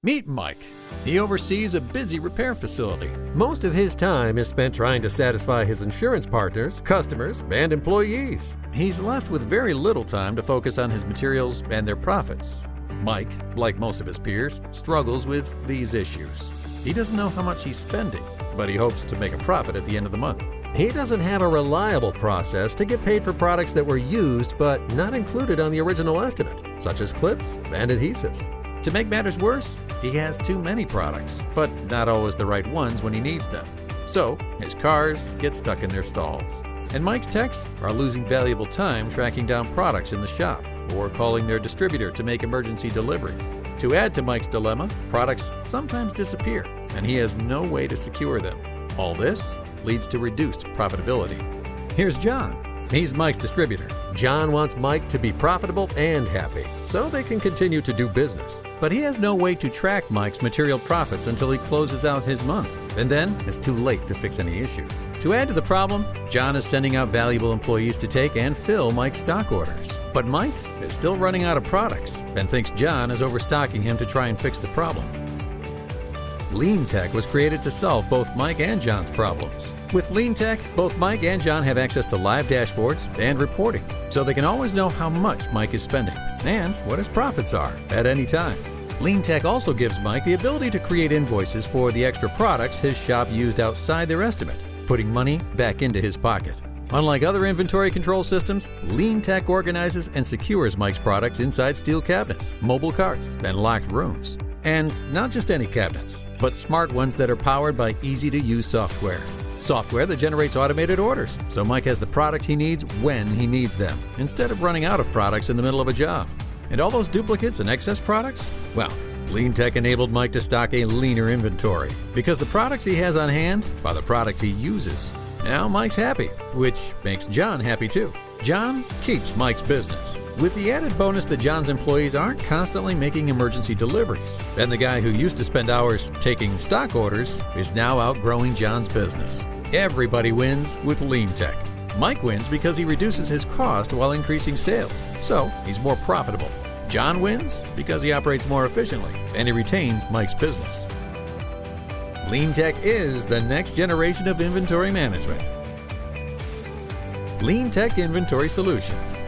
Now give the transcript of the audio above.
Meet Mike. He oversees a busy repair facility. Most of his time is spent trying to satisfy his insurance partners, customers, and employees. He's left with very little time to focus on his materials and their profits. Mike, like most of his peers, struggles with these issues. He doesn't know how much he's spending, but he hopes to make a profit at the end of the month. He doesn't have a reliable process to get paid for products that were used but not included on the original estimate, such as clips and adhesives. To make matters worse, he has too many products, but not always the right ones when he needs them. So, his cars get stuck in their stalls. And Mike's techs are losing valuable time tracking down products in the shop or calling their distributor to make emergency deliveries. To add to Mike's dilemma, products sometimes disappear, and he has no way to secure them. All this leads to reduced profitability. Here's John. He's Mike's distributor. John wants Mike to be profitable and happy, so they can continue to do business. But he has no way to track Mike's material profits until he closes out his month, and then it's too late to fix any issues. To add to the problem, John is sending out valuable employees to take and fill Mike's stock orders. But Mike is still running out of products and thinks John is overstocking him to try and fix the problem. LeanTec was created to solve both Mike and John's problems. With LeanTec, both Mike and John have access to live dashboards and reporting, so they can always know how much Mike is spending and what his profits are at any time. LeanTec also gives Mike the ability to create invoices for the extra products his shop used outside their estimate, putting money back into his pocket. Unlike other inventory control systems, LeanTec organizes and secures Mike's products inside steel cabinets, mobile carts, and locked rooms. And not just any cabinets, but smart ones that are powered by easy-to-use software. Software that generates automated orders, so Mike has the product he needs when he needs them, instead of running out of products in the middle of a job. And all those duplicates and excess products? Well, LeanTec enabled Mike to stock a leaner inventory, because the products he has on hand are the products he uses. Now Mike's happy, which makes John happy too. John keeps Mike's business, with the added bonus that John's employees aren't constantly making emergency deliveries, and the guy who used to spend hours taking stock orders is now outgrowing John's business. Everybody wins with LeanTec. Mike wins because he reduces his cost while increasing sales, so he's more profitable. John wins because he operates more efficiently and he retains Mike's business. LeanTec is the next generation of inventory management. LeanTec Inventory Solutions.